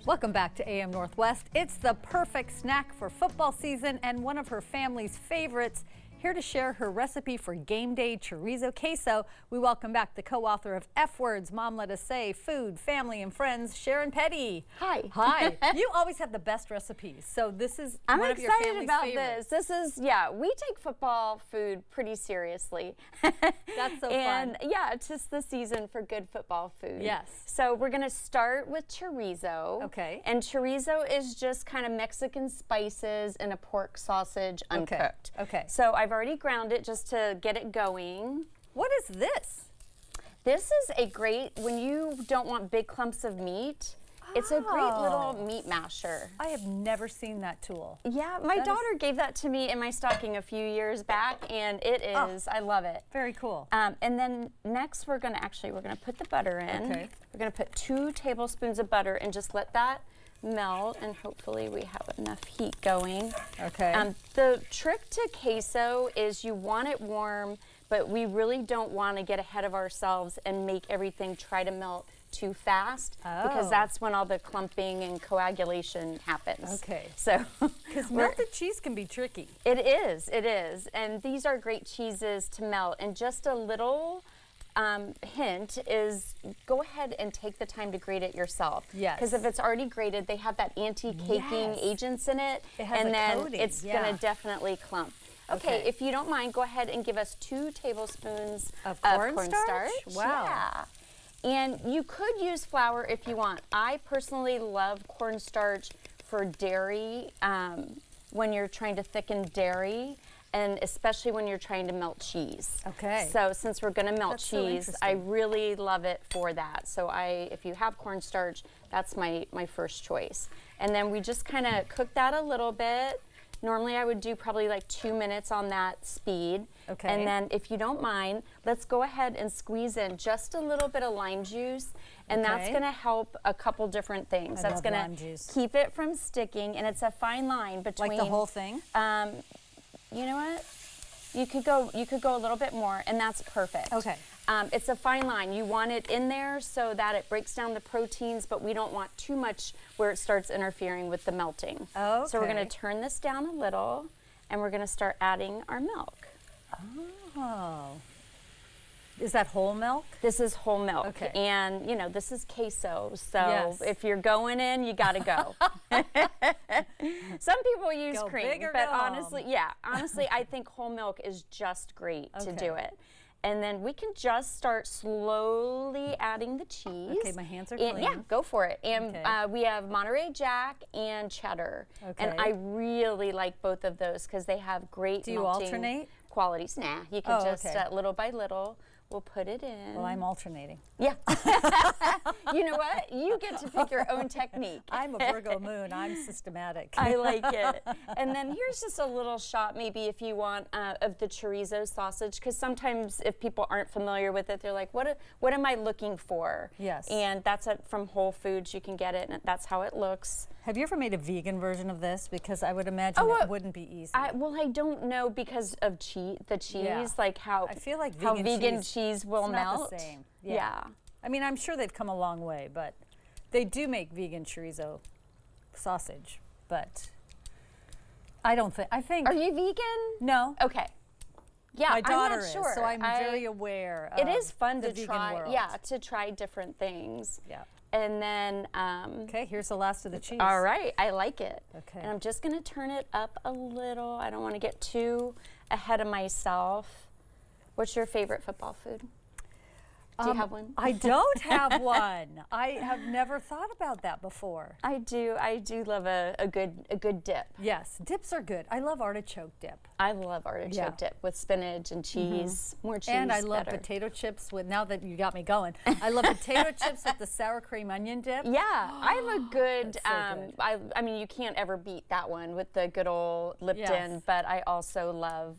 Welcome back to AM Northwest. It's the perfect snack for football season and one of her family's favorites. Here to share her recipe for game day chorizo queso, we welcome back the co-author of F Words, Mom Let Us Say, Food, Family, and Friends, Sharon Peddie. Hi. Hi. You always have the best recipes, so this is I'm one of your excited family's about favorites. this. This is, yeah, we take football food pretty seriously. That's so and fun. yeah, it's just the season for good football food. Yes. So we're gonna start with chorizo. Okay. And chorizo is just kind of Mexican spices and a pork sausage uncooked. Okay. So I've already ground it just to get it going. What is this? This is a great, when you don't want big clumps of meat, it's a great little meat masher. I have never seen that tool. Yeah, my daughter gave that to me in my stocking a few years back, and it is, I love it. Very cool. And then next we're gonna put the butter in. Okay. We're gonna put 2 tablespoons of butter and just let that melt, and hopefully we have enough heat going. Okay. The trick to queso is you want it warm, but we really don't want to get ahead of ourselves and make everything try to melt too fast, because that's when all the clumping and coagulation happens. Okay. So Because melted cheese can be tricky. it is, and these are great cheeses to melt. And just a little hint is go ahead and take the time to grate it yourself. Yes. Because if it's already grated, they have that anti-caking agents in it, It has and a then coating, it's gonna definitely clump. Okay, if you don't mind, go ahead and give us 2 tablespoons Of cornstarch. cornstarch? Wow. Yeah. And you could use flour if you want. I personally love cornstarch for dairy, when you're trying to thicken dairy, and especially when you're trying to melt cheese. Okay. So since we're gonna melt That's so cheese, I interesting. really love it for that. So if you have cornstarch, that's my first choice. And then we just kind of cook that a little bit. Normally I would do probably like 2 minutes on that speed. Okay. And then if you don't mind, let's go ahead and squeeze in just a little bit of lime juice, and that's Okay. gonna help a couple different things. I That's love gonna lime juice. keep it from sticking, and it's a fine line between Like the whole thing? you know what? You could go a little bit more, and that's perfect. Okay. It's a fine line. You want it in there so that it breaks down the proteins, but we don't want too much where it starts interfering with the melting. So we're Okay. gonna turn this down a little, and we're gonna start adding our milk. Oh. Is that whole milk? This is whole milk, Okay. and you know this is queso. So Yes. if you're going in, you gotta go. Some people use Go cream, big or but go home. honestly, I think whole milk is just great to do Okay. it. And then we can just start slowly adding the cheese. Okay, my hands are And yeah, clean. go for it. And Okay. we have Monterey Jack and cheddar. Okay. And I really like both of those because they have great Do you melting alternate? qualities. Nah, you can Oh, just okay. little by little, we'll put it in. Well, I'm alternating. Yeah. You know what? You get to pick your own technique. I'm a Virgo moon. I'm systematic. I like it. And then here's just a little shot, maybe if you want, of the chorizo sausage, because sometimes if people aren't familiar with it, they're like, what am I looking for? Yes. And that's from Whole Foods. You can get it, and that's how it looks. Have you ever made a vegan version of this? Because I would imagine it wouldn't be easy. Well, I don't know because of the cheese, Yeah. like how I feel like how vegan vegan cheese cheese will it's not melt. the same. Yeah. I mean, I'm sure they've come a long way, but they do make vegan chorizo sausage. But I don't think. I think. Are you vegan? No. Okay. Yeah, My daughter I'm not is, sure. so I'm very aware. It of is fun the to vegan try. world. Yeah, to try different things. Yeah. And then, Okay, here's the last of the cheese. all right, I like it. Okay. And I'm just gonna turn it up a little. I don't want to get too ahead of myself. What's your favorite football food? Do you have one? I don't have one. I have never thought about that before. I do love a good dip. Yes, dips are good. I love artichoke dip. I love artichoke Yeah. dip with spinach and cheese. More cheese, And I love better. potato chips with, now that you got me going, I love potato chips with the sour cream onion dip. Yeah, I have a good, That's so good. I mean, you can't ever beat that one with the good old Lipton, Yes. but I also love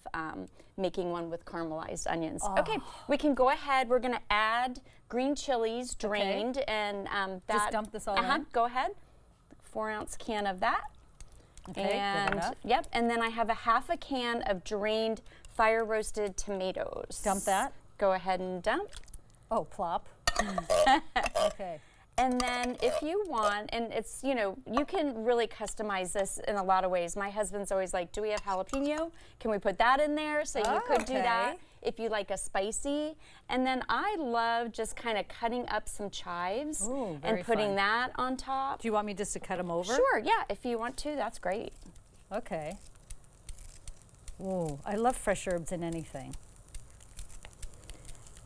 making one with caramelized onions. Oh. Okay, we can go ahead. We're gonna add green chilies drained, and that. Just dump this all in? Go ahead. 4-ounce can of that. Okay, good And enough. yep, and then I have a half a can of drained fire roasted tomatoes. Dump that. Go ahead and dump. Oh, plop. Okay. And then if you want, and it's, you know, you can really customize this in a lot of ways. My husband's always like, do we have jalapeno? Can we put that in there? So you could do that if you like a spicy. And then I love just kind of cutting up some chives and putting that on top. Do you want me just to cut them over? Sure, yeah, if you want to, that's great. Okay. Ooh, I love fresh herbs in anything.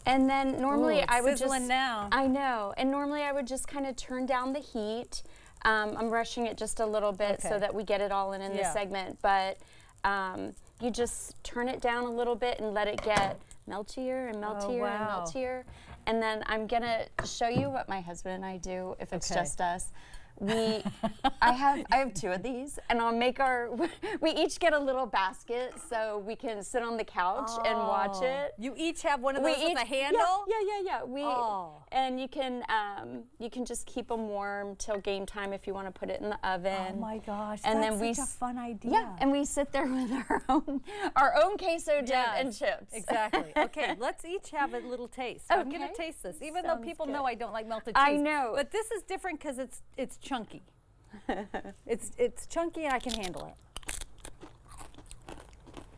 And then normally I would sizzling just, now. I know, and normally I would just kind of turn down the heat. I'm rushing it just a little bit so that we get it all in this segment, but you just turn it down a little bit and let it get meltier and meltier and meltier. And then I'm gonna show you what my husband and I do if it's just us. I have 2 of these, and I'll make we each get a little basket so we can sit on the couch and watch it. You each have one of those with a handle? Yeah. And you can just keep them warm till game time if you want to put it in the oven. Oh my gosh, and that's then such a fun idea. Yeah, and we sit there with our own queso dip and chips. Exactly. Okay, let's each have a little taste. Okay. I'm gonna taste this, even though people know I don't like melted cheese. I know. But this is different because it's chunky. it's chunky and I can handle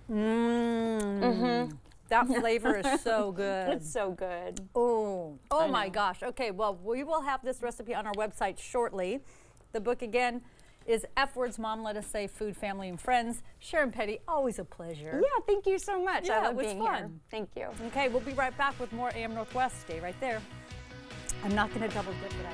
it. That flavor is so good. It's so good. Oh my gosh. Okay, well, we will have this recipe on our website shortly. The book again is F Words Mom Let Us Say Food, Family, and Friends. Sharon Peddie, always a pleasure. Yeah, thank you so much. Yeah, I love it was being fun. here. Thank you. Okay, we'll be right back with more AM Northwest. Stay right there. I'm not going to double dip it.